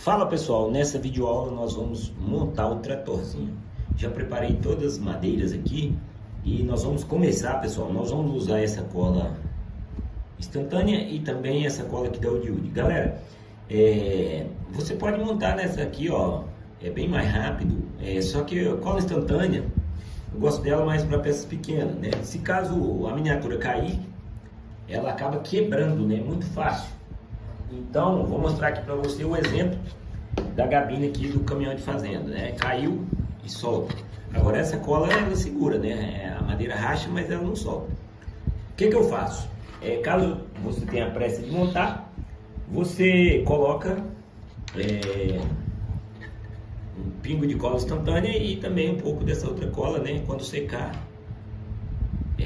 Fala pessoal, nessa videoaula nós vamos montar o tratorzinho. Já preparei todas as madeiras aqui e nós vamos começar, pessoal. Nós vamos usar essa cola instantânea e também essa cola aqui da Wood. Galera, você pode montar nessa aqui, ó, é bem mais rápido. Só que a cola instantânea, eu gosto dela mais para peças pequenas, né? Se caso a miniatura cair, ela acaba quebrando, né? Muito fácil. Então, vou mostrar aqui para você o exemplo da gabina aqui do caminhão de fazenda, né? Caiu e solta. Agora essa cola ela segura, né? A madeira racha, mas ela não solta. O que eu faço? Caso você tenha pressa de montar, você coloca um pingo de cola instantânea e também um pouco dessa outra cola, né? Quando secar,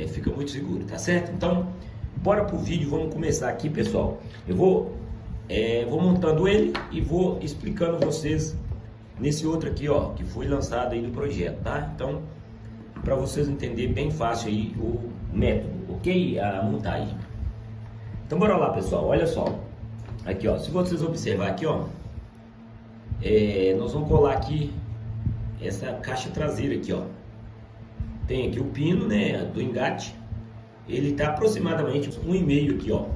fica muito seguro, tá certo? Então, bora pro vídeo, vamos começar aqui, pessoal. Eu vou montando ele e vou explicando vocês nesse outro aqui, ó, que foi lançado aí do projeto, tá? Então, para vocês entenderem bem fácil aí o método, ok? A montar aí. Então, bora lá, pessoal. Olha só. Aqui, ó, se vocês observar aqui, ó, nós vamos colar aqui essa caixa traseira aqui, ó. Tem aqui o pino, né, do engate. Ele tá aproximadamente 1,5 aqui, ó.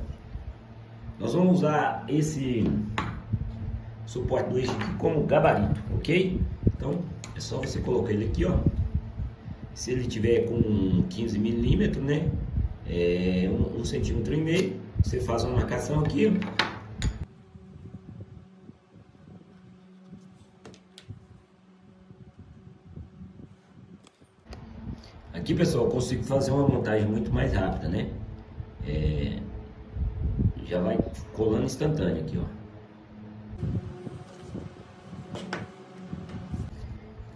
Nós vamos usar esse suporte do eixo aqui como gabarito, ok? Então é só você colocar ele aqui, ó. Se ele tiver com 15 milímetros, né? 1,5 centímetro, você faz uma marcação aqui, ó. Aqui, pessoal, eu consigo fazer uma montagem muito mais rápida, né? Já vai colando instantâneo aqui, ó.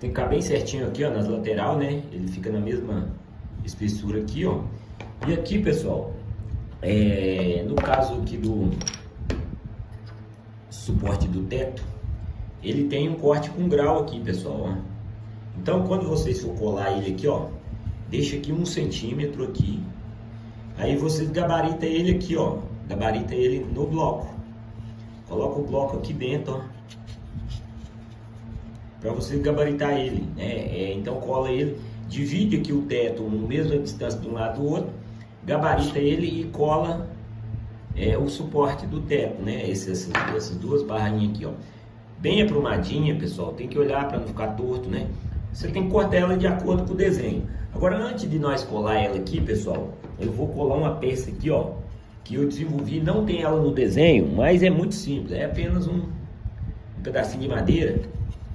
Tem que ficar bem certinho aqui, ó, nas lateral, né? Ele fica na mesma espessura aqui, ó. E aqui, pessoal, no caso aqui do suporte do teto, ele tem um corte com grau aqui, pessoal, ó. Então, quando vocês for colar ele aqui, ó, deixa aqui 1 centímetro aqui. Aí vocês gabarita ele aqui, ó. Gabarita ele no bloco. Coloca o bloco aqui dentro, ó. Para você gabaritar ele, né? Então cola ele, divide aqui o teto no mesma distância de um lado do outro, gabarita ele e cola o suporte do teto, né? Essas duas barrinhas aqui, ó. Bem aprumadinha, pessoal. Tem que olhar para não ficar torto, né? Você tem que cortar ela de acordo com o desenho. Agora, antes de nós colar ela aqui, pessoal, eu vou colar uma peça aqui, ó, que eu desenvolvi. Não tem ela no desenho, mas é muito simples. É apenas um pedacinho de madeira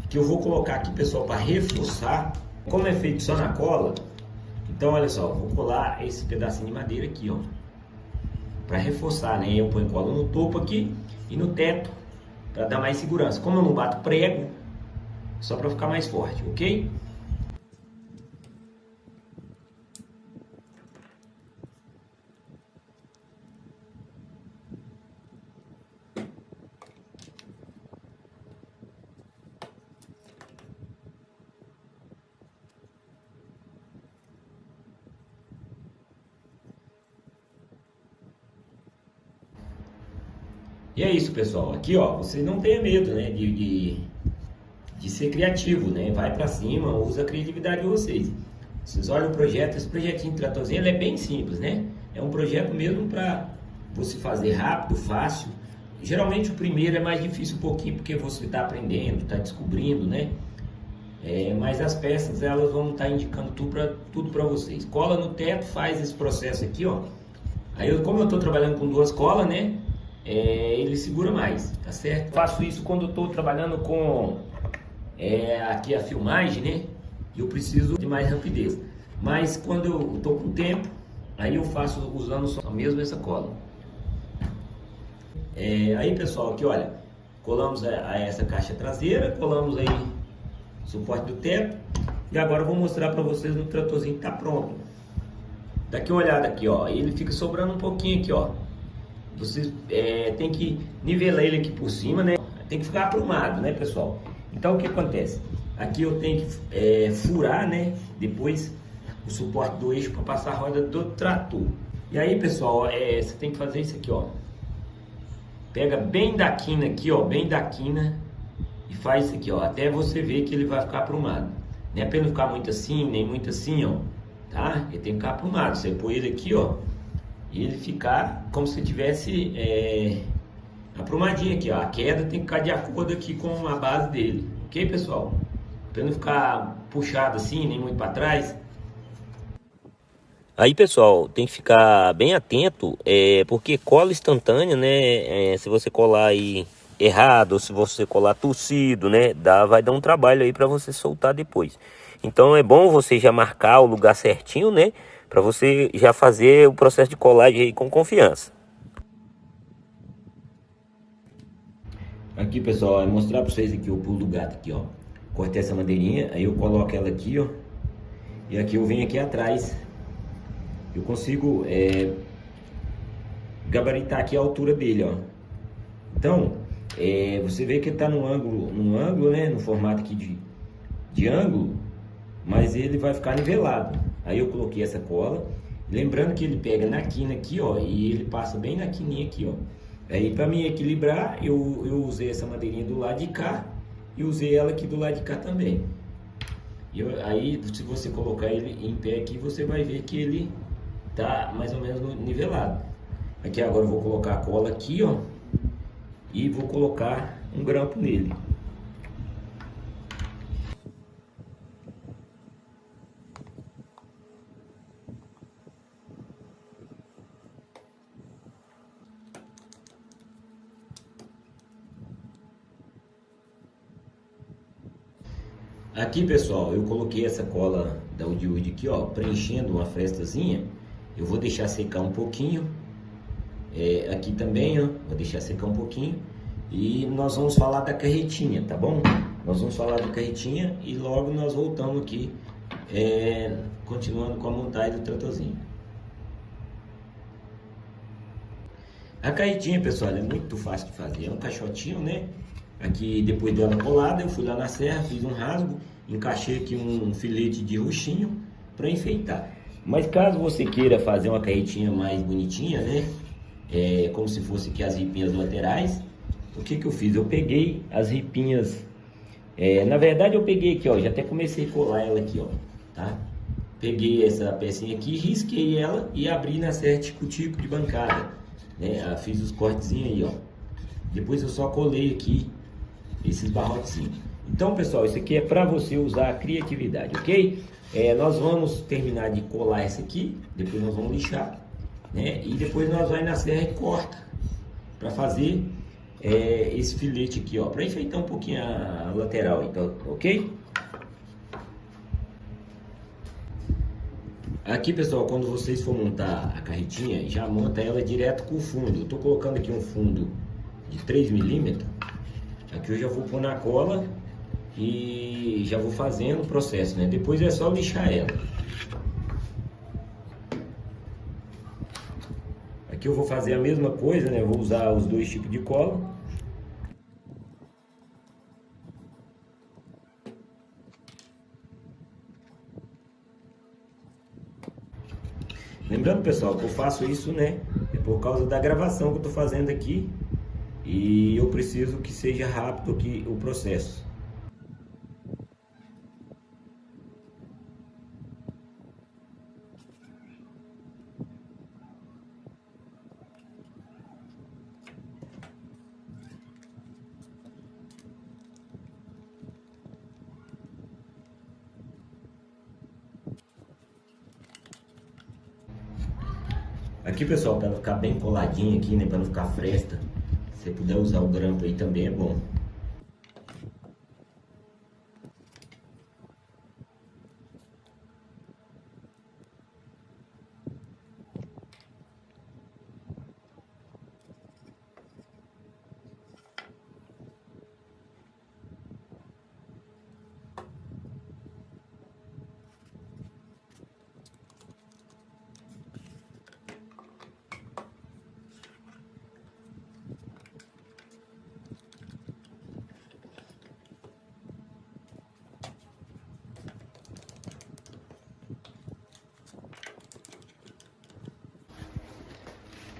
que eu vou colocar aqui, pessoal, para reforçar. Como é feito só na cola, então olha só, vou colar esse pedacinho de madeira aqui, ó, para reforçar, né? Eu ponho cola no topo aqui e no teto para dar mais segurança. Como eu não bato prego, só para ficar mais forte, ok? E é isso, pessoal. Aqui, ó, você não tenha medo, né, de ser criativo, né? Vai pra cima, usa a criatividade de vocês. Vocês olham o projeto, esse projetinho de tratorzinho, ele é bem simples, né? É um projeto mesmo para você fazer rápido, fácil. Geralmente o primeiro é mais difícil um pouquinho, porque você está aprendendo, está descobrindo, né? Mas as peças, elas vão estar indicando tudo para vocês. Cola no teto, faz esse processo aqui, ó. Aí, como eu estou trabalhando com 2 colas, né? Ele segura mais, tá certo? Faço isso quando eu estou trabalhando com aqui a filmagem, né? E eu preciso de mais rapidez. Mas quando eu estou com tempo, aí eu faço usando só mesmo essa cola. Aí, pessoal, aqui, olha, colamos essa caixa traseira, colamos aí o suporte do teto. E agora eu vou mostrar para vocês no tratorzinho que tá pronto. Daqui uma olhada aqui, ó, ele fica sobrando um pouquinho aqui, ó. Vocês tem que nivelar ele aqui por cima, né? Tem que ficar aprumado, né, pessoal? Então o que acontece? Aqui eu tenho que furar, né? Depois o suporte do eixo para passar a roda do trator. E aí, pessoal, você tem que fazer isso aqui, ó. Pega bem da quina aqui, ó, bem da quina e faz isso aqui, ó, até você ver que ele vai ficar aprumado. Não é para ele não ficar muito assim, nem muito assim, ó, tá? Ele tem que ficar aprumado. Você põe ele aqui, ó, e ele ficar como se tivesse aprumadinho aqui, ó. A queda tem que ficar de acordo aqui com a base dele, ok, pessoal? Para não ficar puxado assim, nem muito para trás. Aí, pessoal, tem que ficar bem atento, porque cola instantânea, né? Se você colar aí errado, ou se você colar torcido, né? Vai dar um trabalho aí para você soltar depois. Então é bom você já marcar o lugar certinho, né? Para você já fazer o processo de colagem aí com confiança. Aqui, pessoal, é mostrar para vocês aqui o pulo do gato aqui, ó. Cortei essa madeirinha, aí eu coloco ela aqui, ó. E aqui eu venho aqui atrás. Eu consigo gabaritar aqui a altura dele, ó. Então, você vê que ele tá no ângulo, né? No formato aqui de ângulo, mas ele vai ficar nivelado. Aí eu coloquei essa cola, lembrando que ele pega na quina aqui, ó, e ele passa bem na quininha aqui, ó. Aí para mim equilibrar, eu usei essa madeirinha do lado de cá e usei ela aqui do lado de cá também. Aí se você colocar ele em pé aqui, você vai ver que ele tá mais ou menos nivelado. Aqui agora eu vou colocar a cola aqui, ó, e vou colocar um grampo nele. Aqui, pessoal, eu coloquei essa cola da Woodwood aqui, ó, preenchendo uma frestazinha. Eu vou deixar secar um pouquinho. Aqui também, ó, vou deixar secar um pouquinho. E nós vamos falar da carretinha, tá bom? Nós vamos falar da carretinha e logo nós voltamos aqui, continuando com a montagem do tratorzinho. A carretinha, pessoal, é muito fácil de fazer. É um caixotinho, né? Aqui, depois dela colada, eu fui lá na serra, fiz um rasgo, encaixei aqui um filete de roxinho para enfeitar. Mas caso você queira fazer uma carretinha mais bonitinha, né? Como se fosse aqui as ripinhas laterais, o que que eu fiz? Eu peguei as ripinhas, na verdade eu peguei aqui, ó, já até comecei a colar ela aqui, ó, tá? Peguei essa pecinha aqui, risquei ela e abri na serra tico-tico de bancada, né? Fiz os cortezinhos aí, ó. Depois eu só colei aqui esses barrotezinhos. Então, pessoal, isso aqui é para você usar a criatividade, ok? Nós vamos terminar de colar essa aqui, depois nós vamos lixar, né? E depois nós vamos na serra e corta para fazer esse filete aqui, ó, para enfeitar um pouquinho a lateral, então, ok? Aqui, pessoal, quando vocês for montar a carretinha, já monta ela direto com o fundo. Eu tô colocando aqui um fundo de 3 milímetros. Aqui eu já vou pôr na cola e já vou fazendo o processo, né? Depois é só lixar ela. Aqui eu vou fazer a mesma coisa, né? Eu vou usar os dois tipos de cola. Lembrando, pessoal, que eu faço isso, né? É por causa da gravação que eu tô fazendo aqui. E eu preciso que seja rápido aqui o processo. Aqui, pessoal, para ficar bem coladinho aqui, né, para não ficar fresta, se você puder usar o grampo aí também é bom.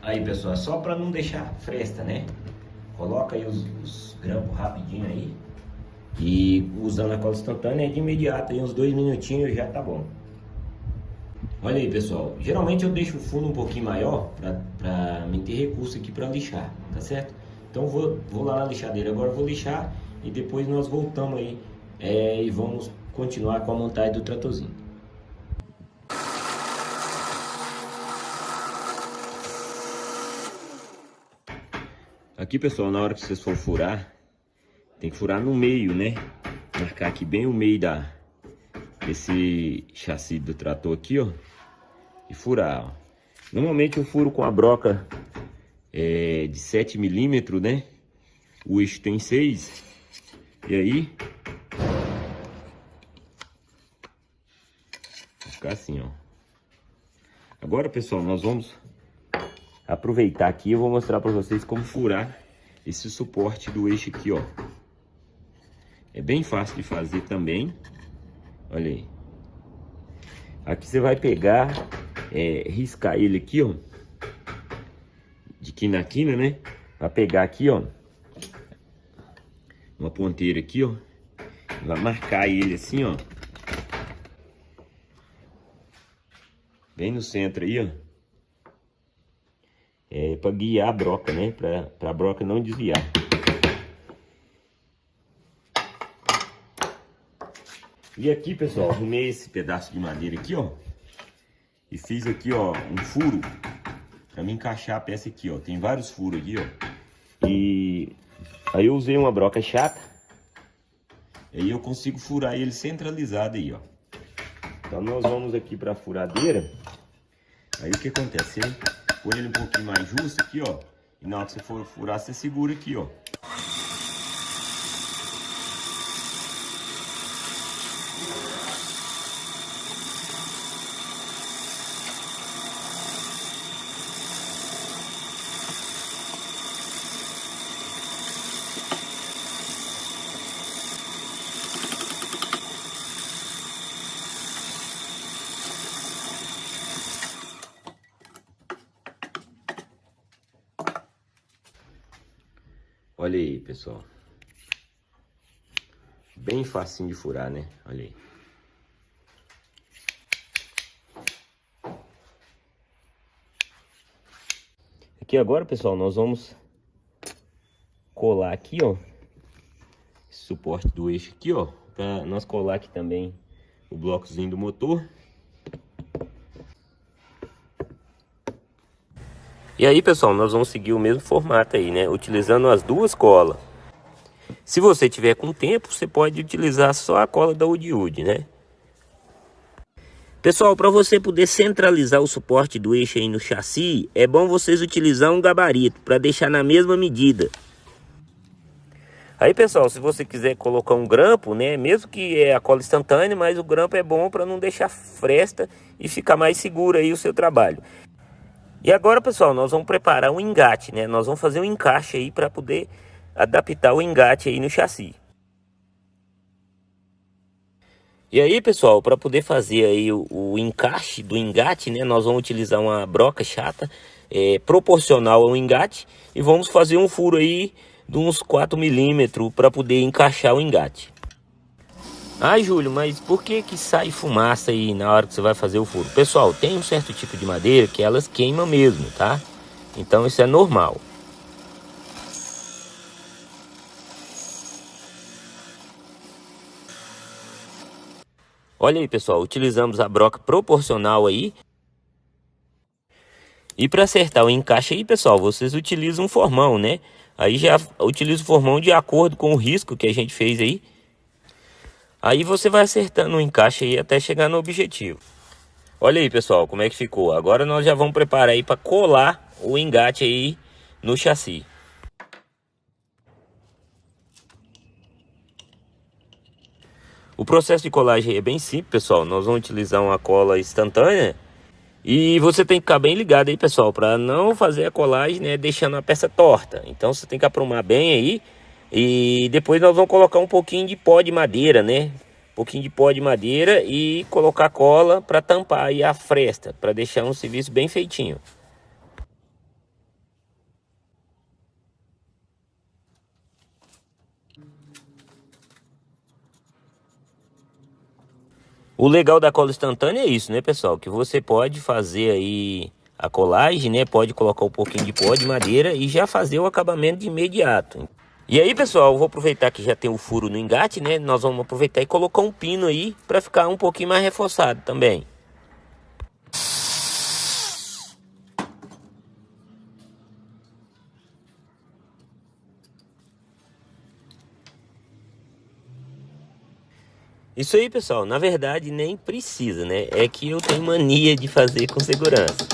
Aí, pessoal, só para não deixar fresta, né? Coloca aí os grampos rapidinho aí. E usando a cola instantânea de imediato, em uns 2 minutinhos já tá bom. Olha aí, pessoal, geralmente eu deixo o fundo um pouquinho maior para me ter recurso aqui para lixar, tá certo? Então vou lá na lixadeira agora, vou lixar e depois nós voltamos aí e vamos continuar com a montagem do tratorzinho. Aqui, pessoal, na hora que vocês for furar, tem que furar no meio, né? Marcar aqui bem o meio desse chassi do trator aqui, ó. E furar, ó. Normalmente eu furo com a broca de 7 milímetros, né? O eixo tem 6. E aí vai ficar assim, ó. Agora, pessoal, nós vamos aproveitar aqui. Eu vou mostrar para vocês como furar esse suporte do eixo aqui, ó. É bem fácil de fazer também. Olha aí. Aqui você vai pegar, riscar ele aqui, ó, de quina a quina, né? Vai pegar aqui, ó, uma ponteira aqui, ó, vai marcar ele assim, ó, bem no centro aí, ó, para guiar a broca, né? Para a broca não desviar. E aqui, pessoal, arrumei esse pedaço de madeira aqui, ó, e fiz aqui, ó, um furo para me encaixar a peça aqui, ó. Tem vários furos aqui, ó. E aí eu usei uma broca chata. E aí eu consigo furar ele centralizado aí, ó. Então nós vamos aqui para a furadeira. Aí o que acontece? Você põe ele um pouquinho mais justo aqui, ó. E na hora que você for furar, você segura aqui, ó. Olha aí, pessoal. Bem facinho de furar, né? Olha aí. Aqui agora, pessoal, nós vamos colar aqui, ó, esse suporte do eixo aqui, ó, para nós colar aqui também o blocozinho do motor. E aí, pessoal, nós vamos seguir o mesmo formato aí, né? Utilizando as duas colas. Se você tiver com tempo, você pode utilizar só a cola da Wood, né? Pessoal, para você poder centralizar o suporte do eixo aí no chassi, é bom vocês utilizar um gabarito para deixar na mesma medida. Aí, pessoal, se você quiser colocar um grampo, né, mesmo que é a cola instantânea, mas o grampo é bom para não deixar fresta e ficar mais seguro aí o seu trabalho. E agora, pessoal, nós vamos preparar um engate, né? Nós vamos fazer um encaixe aí para poder adaptar o engate aí no chassi. E aí, pessoal, para poder fazer aí o encaixe do engate, né? Nós vamos utilizar uma broca chata, proporcional ao engate, e vamos fazer um furo aí de uns 4 milímetros para poder encaixar o engate. Ai, Júlio, mas por que sai fumaça aí na hora que você vai fazer o furo? Pessoal, tem um certo tipo de madeira que elas queimam mesmo, tá? Então isso é normal. Olha aí, pessoal, utilizamos a broca proporcional aí. E para acertar o encaixe aí, pessoal, vocês utilizam um formão, né? Aí já utiliza o formão de acordo com o risco que a gente fez aí. Aí você vai acertando o encaixe aí até chegar no objetivo. Olha aí, pessoal, como é que ficou. Agora nós já vamos preparar aí para colar o engate aí no chassi. O processo de colagem é bem simples, pessoal. Nós vamos utilizar uma cola instantânea. E você tem que ficar bem ligado aí, pessoal, para não fazer a colagem, né, deixando a peça torta. Então você tem que aprumar bem aí. E depois nós vamos colocar um pouquinho de pó de madeira, né? Um pouquinho de pó de madeira e colocar cola para tampar aí a fresta, para deixar um serviço bem feitinho. O legal da cola instantânea é isso, né, pessoal? Que você pode fazer aí a colagem, né? Pode colocar um pouquinho de pó de madeira e já fazer o acabamento de imediato. E aí, pessoal, eu vou aproveitar que já tem o furo no engate, né? Nós vamos aproveitar e colocar um pino aí para ficar um pouquinho mais reforçado também. Isso aí, pessoal, na verdade nem precisa, né? É que eu tenho mania de fazer com segurança.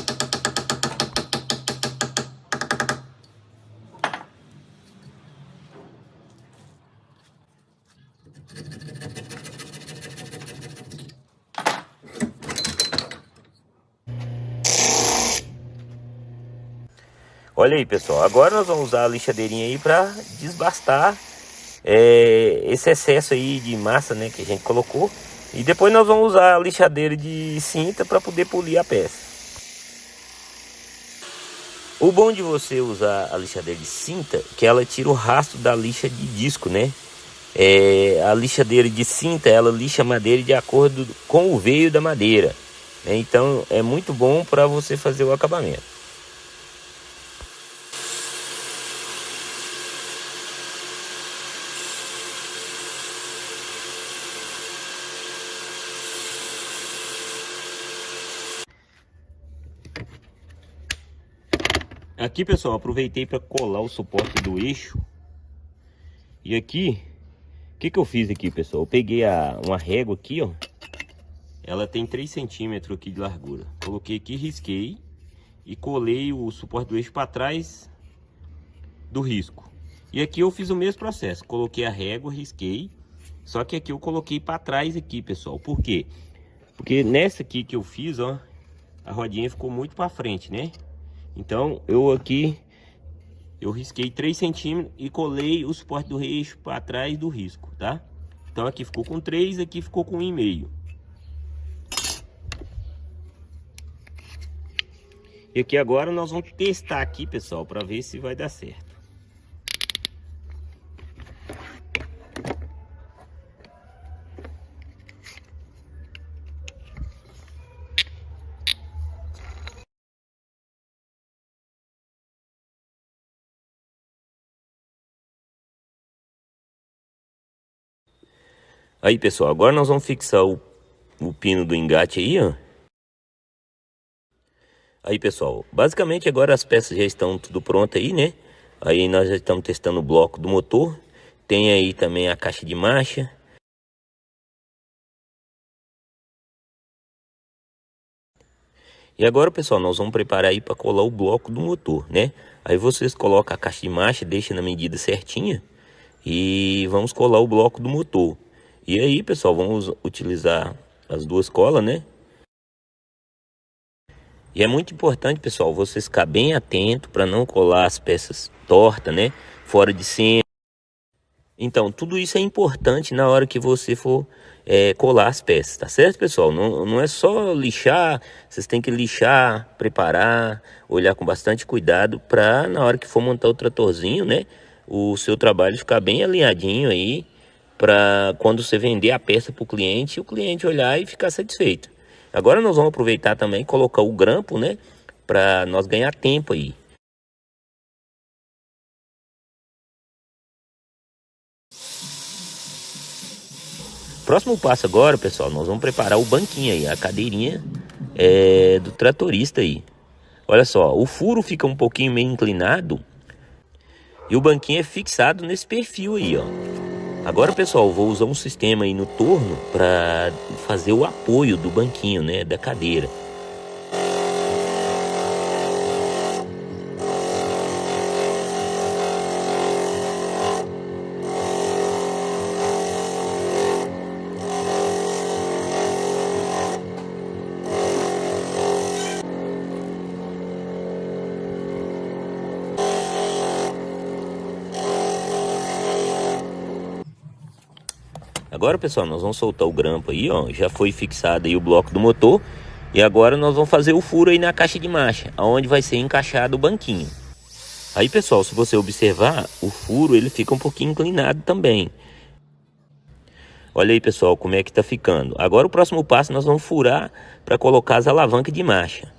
Olha aí, pessoal, agora nós vamos usar a lixadeirinha aí para desbastar esse excesso aí de massa, né, que a gente colocou. E depois nós vamos usar a lixadeira de cinta para poder polir a peça. O bom de você usar a lixadeira de cinta é que ela tira o rastro da lixa de disco, né? A lixadeira de cinta, ela lixa a madeira de acordo com o veio da madeira, né? Então é muito bom para você fazer o acabamento. Aqui, pessoal, aproveitei para colar o suporte do eixo. E aqui, o que eu fiz aqui, pessoal? Eu peguei uma régua aqui, ó. Ela tem 3 centímetros aqui de largura. Coloquei aqui, risquei e colei o suporte do eixo para trás do risco. E aqui eu fiz o mesmo processo. Coloquei a régua, risquei. Só que aqui eu coloquei para trás aqui, pessoal. Por quê? Porque nessa aqui que eu fiz, ó, a rodinha ficou muito para frente, né? Então eu risquei 3 centímetros e colei o suporte do eixo para trás do risco, tá? Então aqui ficou com 3, aqui ficou com 1,5. E aqui agora nós vamos testar aqui, pessoal, para ver se vai dar certo. Aí, pessoal, agora nós vamos fixar o pino do engate aí, ó. Aí, pessoal, basicamente agora as peças já estão tudo pronto aí, né? Aí nós já estamos testando o bloco do motor. Tem aí também a caixa de marcha. E agora, pessoal, nós vamos preparar aí para colar o bloco do motor, né? Aí vocês colocam a caixa de marcha, deixa na medida certinha e vamos colar o bloco do motor. E aí, pessoal, vamos utilizar as duas colas, né? E é muito importante, pessoal, vocês ficar bem atento para não colar as peças tortas, né? Fora de cena. Então, tudo isso é importante na hora que você for colar as peças, tá certo, pessoal? Não é só lixar, vocês têm que lixar, preparar, olhar com bastante cuidado para na hora que for montar o tratorzinho, né? O seu trabalho ficar bem alinhadinho aí, para quando você vender a peça para o cliente olhar e ficar satisfeito. Agora nós vamos aproveitar também e colocar o grampo, né? Para nós ganhar tempo aí. Próximo passo agora, pessoal, nós vamos preparar o banquinho aí, a cadeirinha do tratorista aí. Olha só, o furo fica um pouquinho meio inclinado e o banquinho é fixado nesse perfil aí, ó. Agora, pessoal, vou usar um sistema aí no torno para fazer o apoio do banquinho, né, da cadeira. Agora, pessoal, nós vamos soltar o grampo aí, ó. Já foi fixado aí o bloco do motor. E agora nós vamos fazer o furo aí na caixa de marcha, aonde vai ser encaixado o banquinho. Aí, pessoal, se você observar, o furo ele fica um pouquinho inclinado também. Olha aí, pessoal, como é que tá ficando. Agora o próximo passo nós vamos furar para colocar as alavancas de marcha.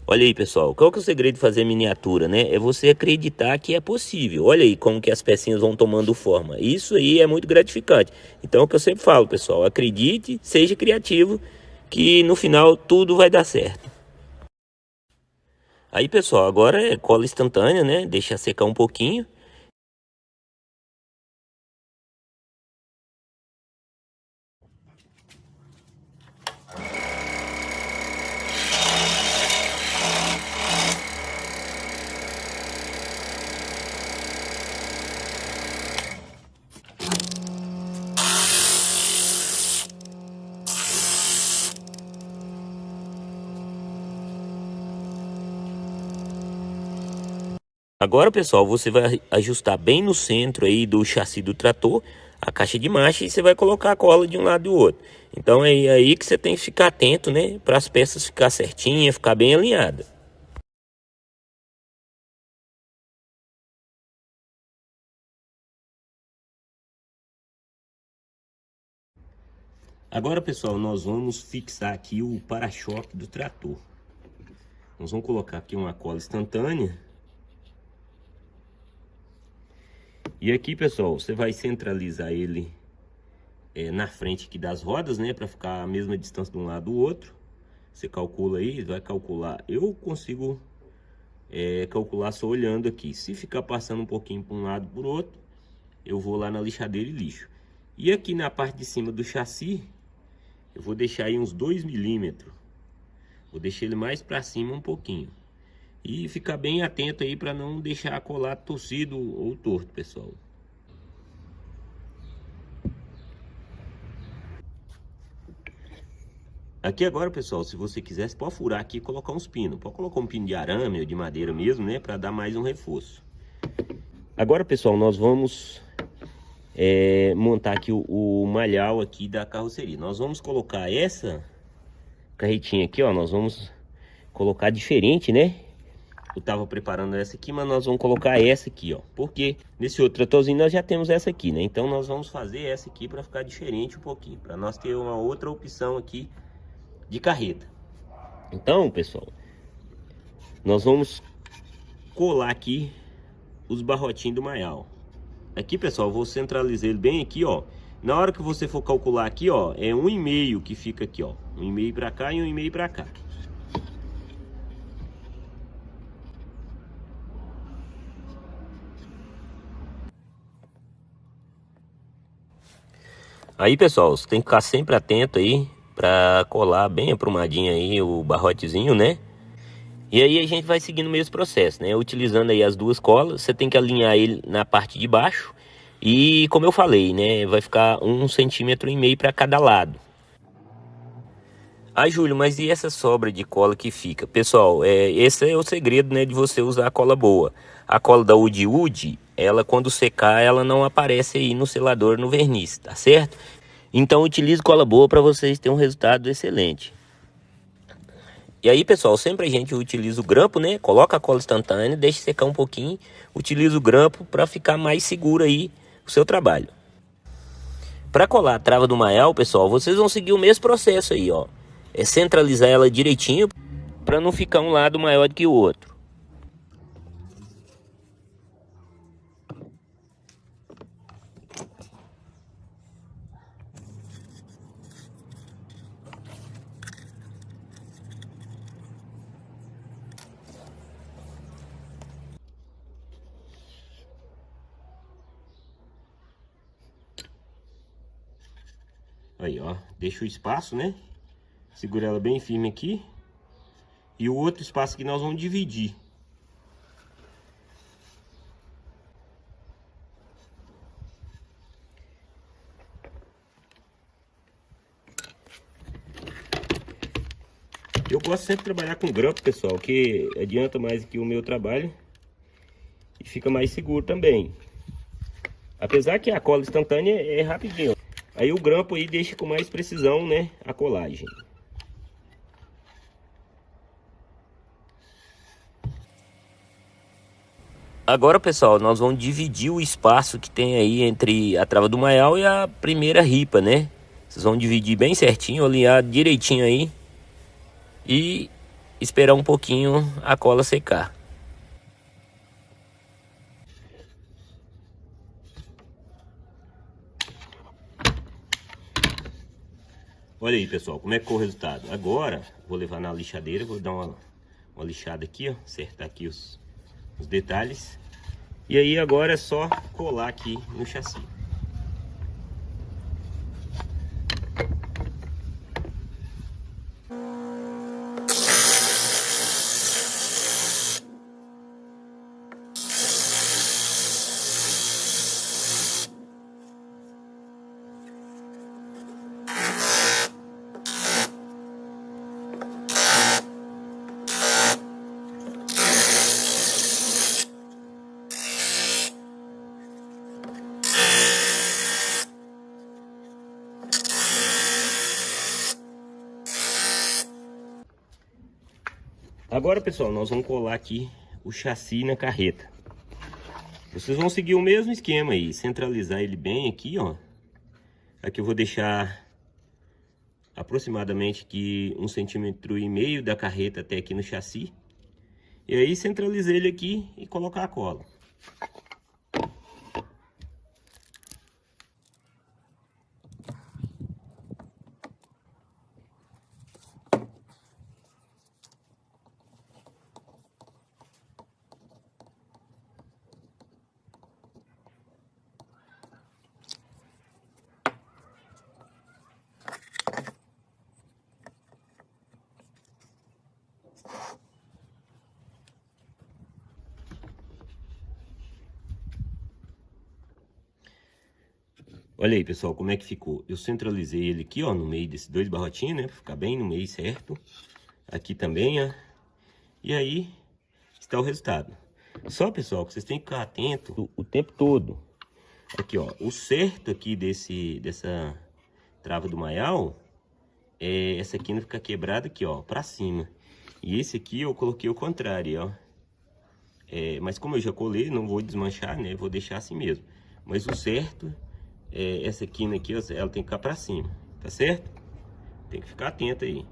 Olha aí, pessoal, qual que é o segredo de fazer miniatura, né? É você acreditar que é possível. Olha aí como que as pecinhas vão tomando forma. Isso aí é muito gratificante. Então é o que eu sempre falo, pessoal, acredite, seja criativo, que no final tudo vai dar certo. Aí, pessoal, agora é cola instantânea, né? Deixa secar um pouquinho. Agora, pessoal, você vai ajustar bem no centro aí do chassi do trator a caixa de marcha e você vai colocar a cola de um lado e do outro. Então é aí que você tem que ficar atento, né? Para as peças ficar certinha, ficar bem alinhada. Agora, pessoal, nós vamos fixar aqui o para-choque do trator. Nós vamos colocar aqui uma cola instantânea. E aqui, pessoal, você vai centralizar ele na frente aqui das rodas, né? Para ficar a mesma distância de um lado do outro. Você calcula aí, vai calcular. Eu consigo calcular só olhando aqui. Se ficar passando um pouquinho para um lado e para o outro, eu vou lá na lixadeira e lixo. E aqui na parte de cima do chassi, eu vou deixar aí uns 2 milímetros. Vou deixar ele mais para cima um pouquinho. E ficar bem atento aí para não deixar colar torcido ou torto, pessoal. Aqui agora, pessoal, se você quiser, você pode furar aqui e colocar uns pinos. Pode colocar um pino de arame ou de madeira mesmo, né? Para dar mais um reforço. Agora, pessoal, nós vamos montar aqui o malhau aqui da carroceria. Nós vamos colocar essa carretinha aqui, ó. Nós vamos colocar diferente, né? Eu tava preparando essa aqui, mas nós vamos colocar essa aqui, ó. Porque nesse outro tratorzinho nós já temos essa aqui, né? Então nós vamos fazer essa aqui para ficar diferente um pouquinho. Para nós ter uma outra opção aqui de carreta. Então, pessoal, nós vamos colar aqui os barrotinhos do maial. Aqui, pessoal, eu vou centralizar ele bem aqui, ó. Na hora que você for calcular aqui, ó, é 1,5 que fica aqui, ó. 1,5 para cá e 1,5 para cá. Aí, pessoal, você tem que ficar sempre atento aí para colar bem aprumadinho aí o barrotezinho, né? E aí a gente vai seguindo o mesmo processo, né? Utilizando aí as duas colas, você tem que alinhar ele na parte de baixo. E como eu falei, né? Vai ficar 1,5 centímetro para cada lado. Ah, Júlio, mas e essa sobra de cola que fica? Pessoal, esse é o segredo, né, de você usar a cola boa. A cola da Wood Wood, ela quando secar, ela não aparece aí no selador, no verniz, tá certo? Então utilize cola boa para vocês terem um resultado excelente. E aí, pessoal, sempre a gente utiliza o grampo, né? Coloca a cola instantânea, deixa secar um pouquinho, utiliza o grampo para ficar mais seguro aí o seu trabalho. Para colar a trava do maial, pessoal, vocês vão seguir o mesmo processo aí, ó. É centralizar ela direitinho para não ficar um lado maior do que o outro. Aí, ó, deixa o espaço, né? Segura ela bem firme aqui. E o outro espaço que nós vamos dividir. Eu gosto sempre de trabalhar com grampo, pessoal, que adianta mais aqui o meu trabalho. E fica mais seguro também. Apesar que a cola instantânea é rapidinho. Aí o grampo aí deixa com mais precisão, né, a colagem. Agora, pessoal, nós vamos dividir o espaço que tem aí entre a trava do maial e a primeira ripa, né? Vocês vão dividir bem certinho, alinhar direitinho aí e esperar um pouquinho a cola secar. Olha aí, pessoal, como é que ficou o resultado. Agora, vou levar na lixadeira, vou dar uma lixada aqui, ó, acertar aqui os detalhes. E aí agora é só colar aqui no chassi. Agora, pessoal, nós vamos colar aqui o chassi na carreta. Vocês vão seguir o mesmo esquema aí, centralizar ele bem aqui, ó. Aqui eu vou deixar aproximadamente aqui 1,5 centímetros da carreta até aqui no chassi. E aí centralizar ele aqui e colocar a cola. Olha aí, pessoal, como é que ficou. Eu centralizei ele aqui, ó, no meio desses dois barrotinhos, né? Pra ficar bem no meio certo. Aqui também, ó. E aí, está o resultado. Só, pessoal, que vocês têm que ficar atento o tempo todo. Aqui, ó, o certo aqui dessa trava do maial, essa aqui não fica quebrada aqui, ó, pra cima. E esse aqui eu coloquei o contrário, ó. Mas como eu já colei, não vou desmanchar, né? Vou deixar assim mesmo. Mas o certo... essa quina aqui, ela tem que ficar pra cima, tá certo? Tem que ficar atento aí.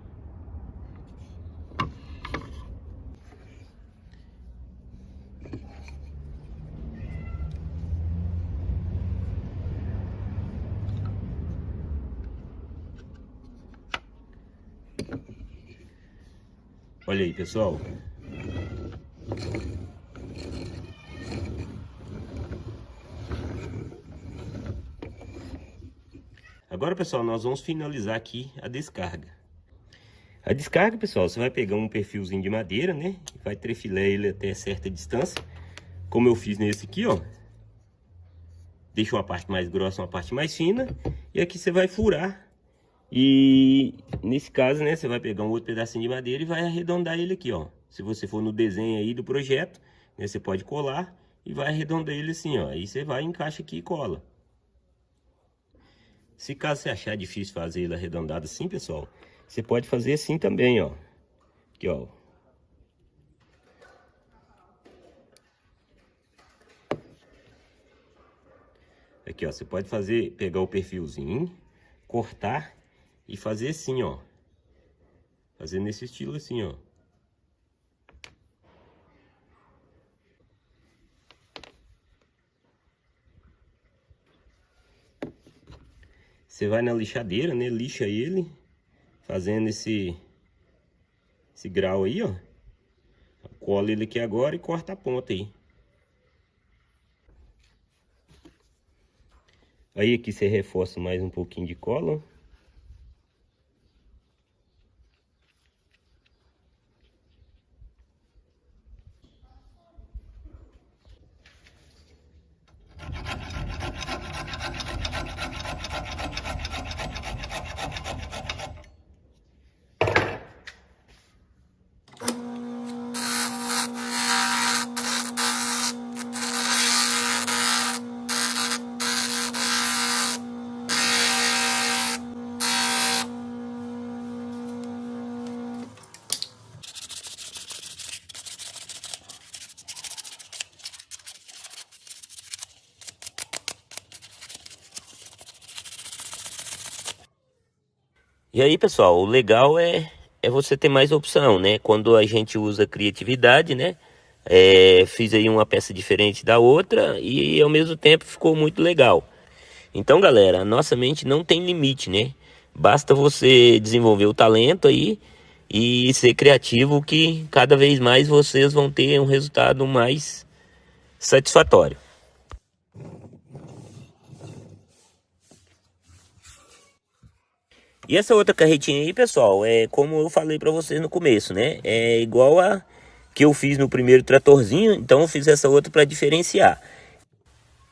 Olha aí, pessoal. Agora, pessoal, nós vamos finalizar aqui a descarga. A descarga, pessoal, você vai pegar um perfilzinho de madeira, né? Vai trefilar ele até certa distância. Como eu fiz nesse aqui, ó. Deixa uma parte mais grossa, uma parte mais fina. E aqui você vai furar. E nesse caso, né, você vai pegar um outro pedacinho de madeira e vai arredondar ele aqui, ó. Se você for no desenho aí do projeto, né, você pode colar e vai arredondar ele assim, ó. Aí você vai, encaixa aqui e cola. Se caso você achar difícil fazer ele arredondado assim, pessoal, você pode fazer assim também, ó. Aqui, ó. Aqui, ó, você pode fazer, pegar o perfilzinho, cortar e fazer assim, ó. Fazer nesse estilo assim, ó. Você vai na lixadeira, né? Lixa ele, fazendo esse grau aí, ó. Cola ele aqui agora e corta a ponta aí. Aí aqui você reforça mais um pouquinho de cola. E aí, pessoal, o legal é você ter mais opção, né? Quando a gente usa criatividade, né? Fiz aí uma peça diferente da outra e ao mesmo tempo ficou muito legal. Então, galera, a nossa mente não tem limite, né? Basta você desenvolver o talento aí e ser criativo, que cada vez mais vocês vão ter um resultado mais satisfatório. E essa outra carretinha aí, pessoal, é como eu falei para vocês no começo, né? É igual a que eu fiz no primeiro tratorzinho, então eu fiz essa outra para diferenciar.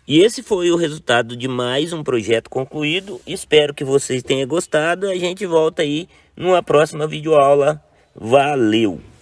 E esse foi o resultado de mais um projeto concluído. Espero que vocês tenham gostado. A gente volta aí numa próxima videoaula. Valeu!